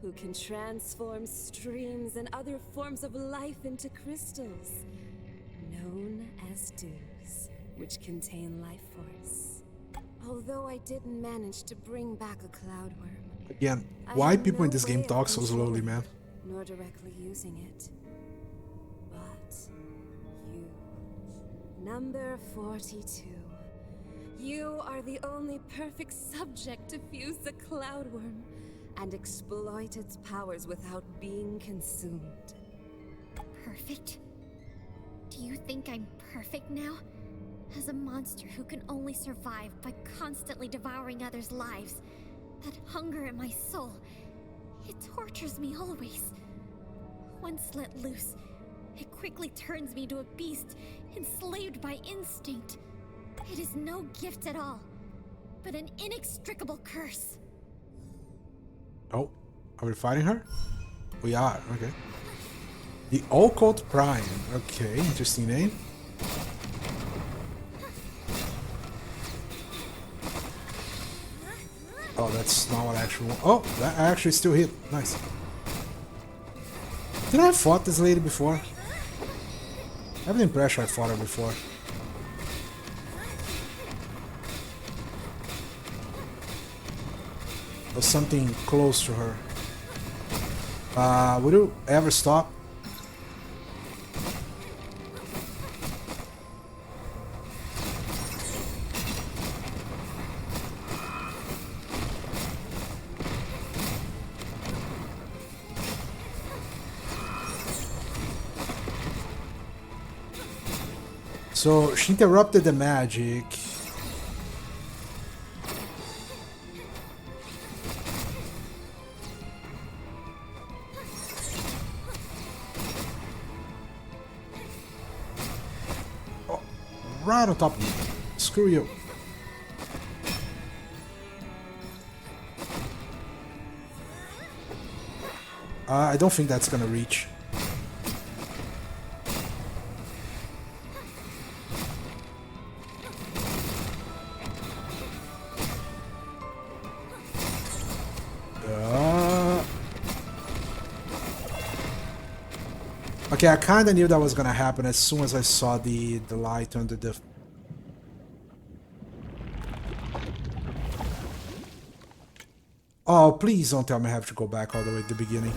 G: who can transform streams and other forms of life into crystals, known as dues, which contain life force. Although I didn't manage to bring back a Cloudworm,
A: Again,
G: I
A: why
G: have
A: people in
G: no
A: this game
G: way of
A: talk so slowly,
G: controlling
A: man?
G: it, nor directly using it. But you, number 42, you are the only perfect subject to fuse the Cloudworm and exploit its powers without being consumed.
B: Perfect? Do you think I'm perfect now? As a monster who can only survive by constantly devouring others' lives, that hunger in my soul, it tortures me always. Once let loose, it quickly turns me to a beast, enslaved by instinct. It is no gift at all, but an inextricable curse.
A: Oh, are we fighting her? We are, okay. The Occult Prime. Okay, interesting name. Oh, that's not what I actually want. Oh, that actually still hit. Nice. Did I have fought this lady before? I have the impression I fought her before. or something close to her. Would you ever stop? So she interrupted the magic. Oh, right on top of me. Screw you. I don't think that's gonna reach. Okay, I kind of knew that was gonna happen as soon as I saw the light under the... Oh, please don't tell me I have to go back all the way to the beginning.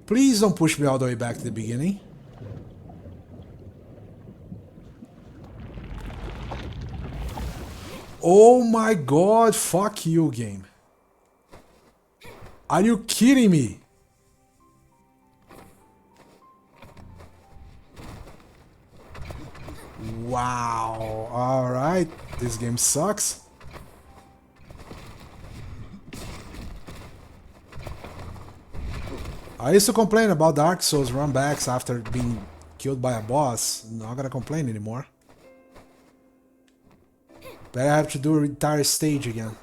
A: Please don't push me all the way back to the beginning. Oh my god, fuck you, game. Are you kidding me? Wow. Alright. This game sucks. I used to complain about Dark Souls runbacks after being killed by a boss. Not gonna complain anymore. But I have to do an entire stage again.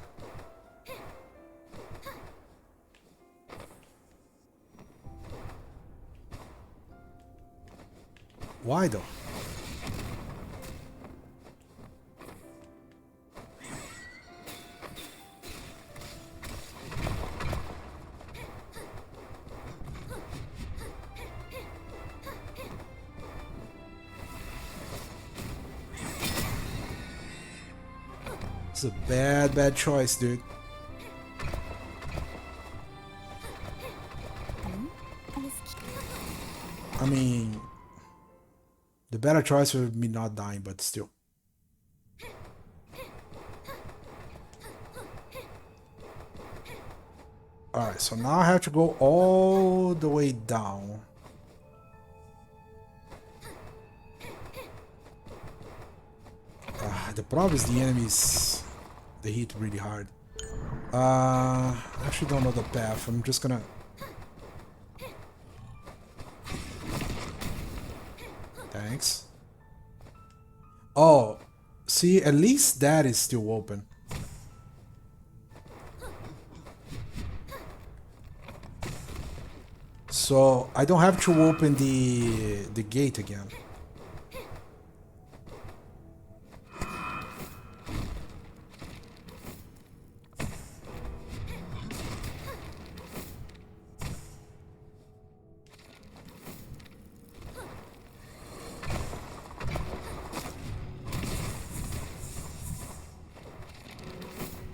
A: Why though? It's a bad choice, dude. I mean, the better choice would be not dying, but still. Alright, so now I have to go all the way down. The problem is the enemies, they hit really hard. I actually don't know the path. I'm just gonna... Thanks. Oh, see, at least that is still open. So I don't have to open the gate again.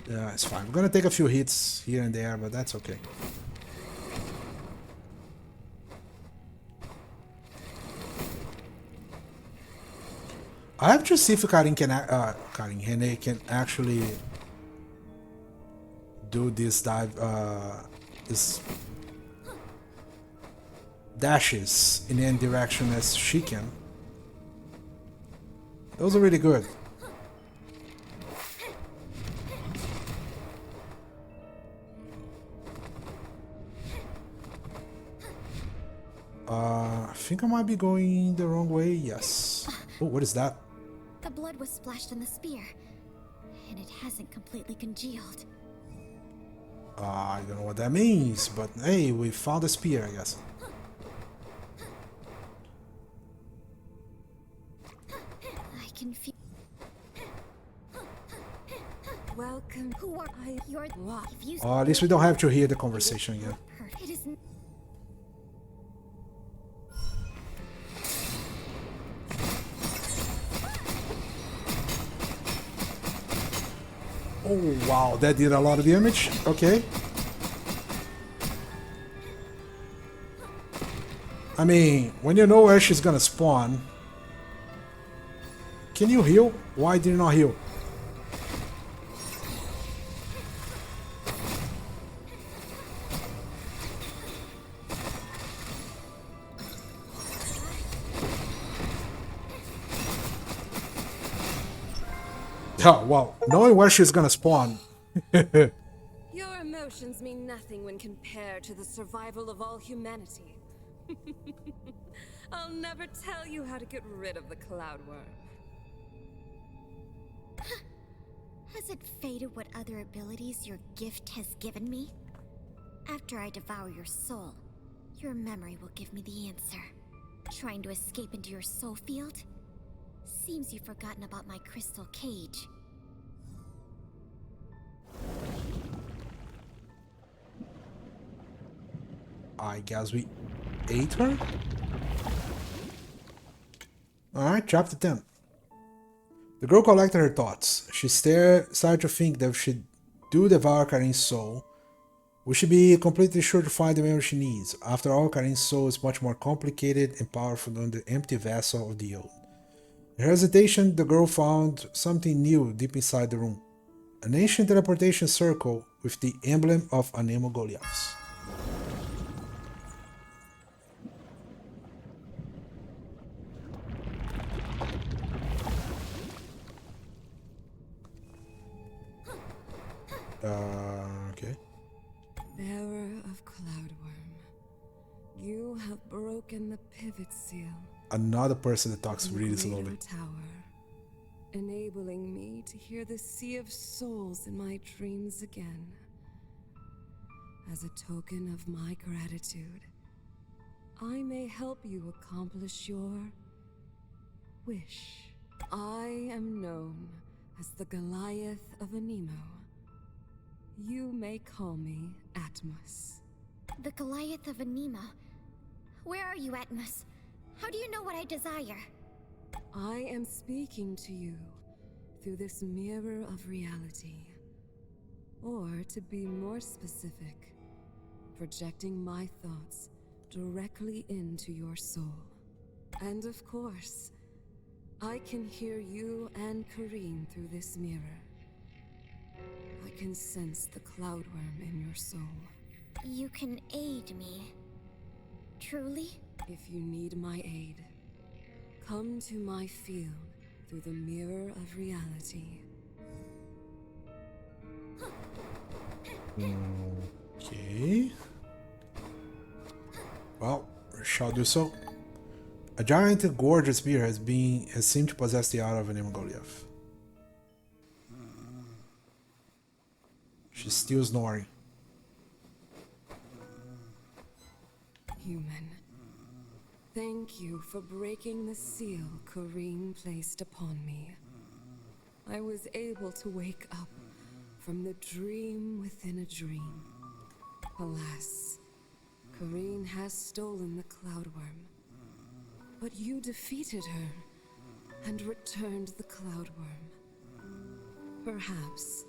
A: Yeah, it's fine. I'm gonna take a few hits here and there, but that's okay. I have to see if Karin can, Hene can actually do this dive, this dashes in any direction as she can. Those are really good. I think I might be going the wrong way. Yes. Oh, what is that?
B: The blood was splashed on the spear, and it hasn't completely congealed.
A: I don't know what that means, but hey, we found a spear, I guess.
B: I can feel.
G: Welcome.
B: Who are you're? If you
A: At least we don't have to hear the conversation again.
B: It is.
A: Oh, wow, that did a lot of damage. Okay. I mean, when you know where she's gonna spawn... Can you heal? Why did you not heal? Oh, wow. Knowing where she's gonna spawn.
G: Your emotions mean nothing when compared to the survival of all humanity. I'll never tell you how to get rid of the Cloudworm.
B: Has it faded what other abilities your gift has given me? After I devour your soul, your memory will give me the answer. Trying to escape into your soul field? Seems you've forgotten about my crystal cage.
A: I guess we ate her? Alright, chapter 10. The girl collected her thoughts. She started to think that if she do devour Karin's soul, we should be completely sure to find the memory she needs. After all, Karin's soul is much more complicated and powerful than the empty vessel of the old. In her hesitation, the girl found something new deep inside the room. An ancient teleportation circle with the emblem of Anemo Goliaths. Okay.
G: Bearer of Cloudworm, you have broken the pivot seal.
A: Another person that talks
G: in the
A: really
G: Greater
A: slowly.
G: Tower, enabling me to hear the sea of souls in my dreams again. As a token of my gratitude, I may help you accomplish your wish. I am known as the Goliath of Anemo. You may call me Atmos.
B: The Goliath of Anemo. Where are you, Atmos? How do you know what I desire?
G: I am speaking to you through this mirror of reality. Or, to be more specific, projecting my thoughts directly into your soul. And of course, I can hear you and Karin through this mirror. I can sense the Cloudworm in your soul.
B: You can aid me. Truly?
G: If you need my aid, come to my field through the mirror of reality.
A: Okay. Well, we shall do so. A giant gorgeous bear has seemed to possess the art of an Goliath. She's still snoring.
G: Human, thank you for breaking the seal Karin placed upon me. I was able to wake up from the dream within a dream. Alas, Karin has stolen the Cloudworm. But you defeated her and returned the Cloudworm. Perhaps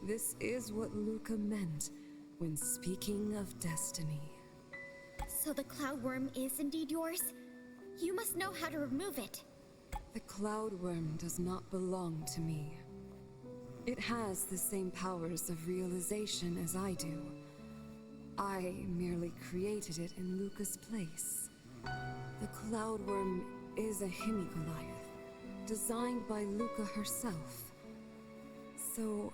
G: this is what Luca meant when speaking of destiny.
B: So the Cloudworm is indeed yours? You must know how to remove it.
G: The Cloudworm does not belong to me. It has the same powers of realization as I do. I merely created it in Luca's place. The Cloudworm is a Hemi-Goliath, designed by Luca herself. So,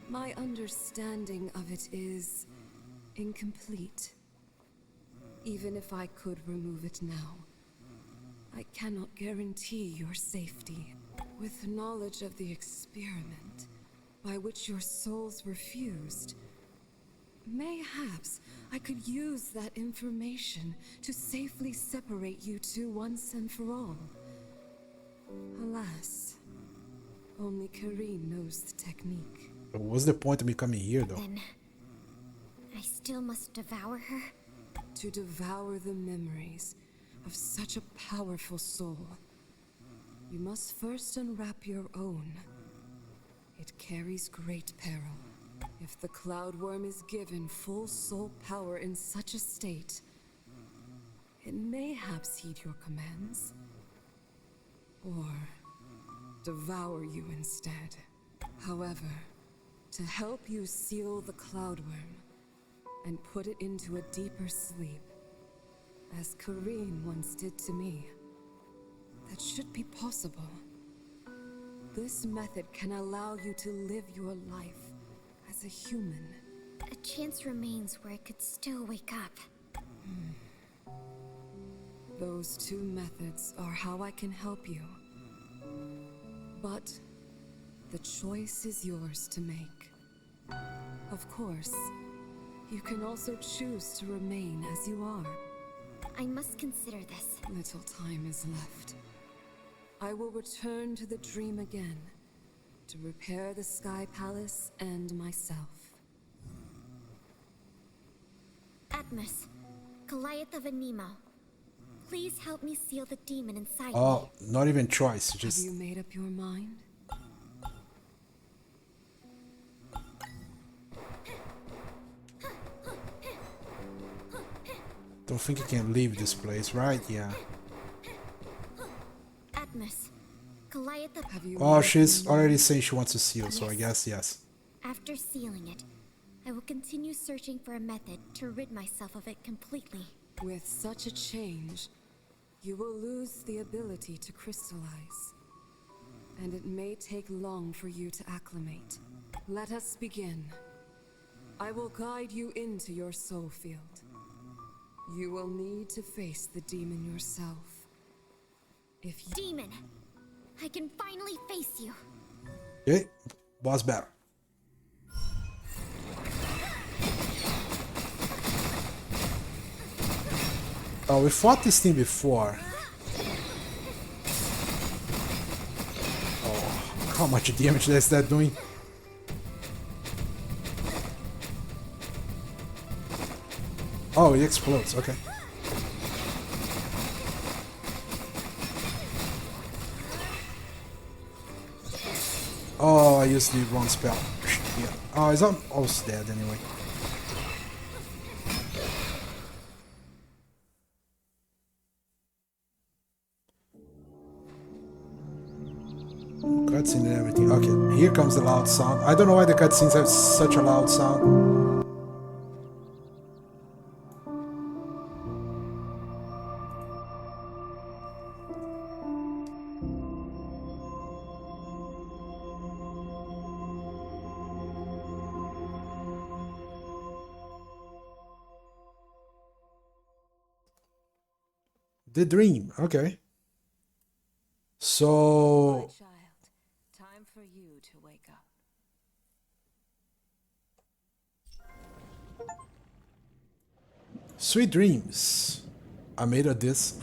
G: my understanding of it is incomplete. Even if I could remove it now, I cannot guarantee your safety. With knowledge of the experiment by which your souls were fused, mayhaps I could use that information to safely separate you two once and for all. Alas, only Karin knows the technique.
A: What's the point of me coming here, though?
B: Then I still must devour her?
G: To devour the memories of such a powerful soul, you must first unwrap your own. It carries great peril. If the Cloudworm is given full soul power in such a state, it mayhaps heed your commands. Or devour you instead. However, to help you seal the Cloudworm and put it into a deeper sleep, as Kareen once did to me, that should be possible. This method can allow you to live your life as a human.
B: A chance remains where I could still wake up.
G: Those two methods are how I can help you. But the choice is yours to make. Of course, you can also choose to remain as you are.
B: I must consider this.
G: Little time is left. I will return to the dream again to repair the Sky Palace and myself.
B: Atmos, Goliath of Anemo, please help me seal the demon inside
A: Oh, not even choice.
G: Have
A: Just
G: you made up your mind?
A: don't think you can leave this place, right? Yeah.
B: Atmos, Goliath of...
G: Have you
A: Oh,
G: made up
A: she's
G: your
A: already
G: mind?
A: saying she wants to seal, so I guess yes.
B: After sealing it, I will continue searching for a method to rid myself of it completely.
G: With such a change, you will lose the ability to crystallize. And it may take long for you to acclimate. Let us begin. I will guide you into your soul field. You will need to face the demon yourself. If you...
B: Demon! I can finally face you!
A: Okay, boss battle. Oh, we fought this thing before. Oh, how much damage is that doing? Oh, it explodes, okay. Oh, I used the wrong spell. Yeah. Oh, he's almost dead anyway. Cutscene and everything. Okay, here comes the loud sound. I don't know why the cutscenes have such a loud sound. The dream. Okay. So
G: child, time for you to wake up.
A: sweet dreams. I made of this.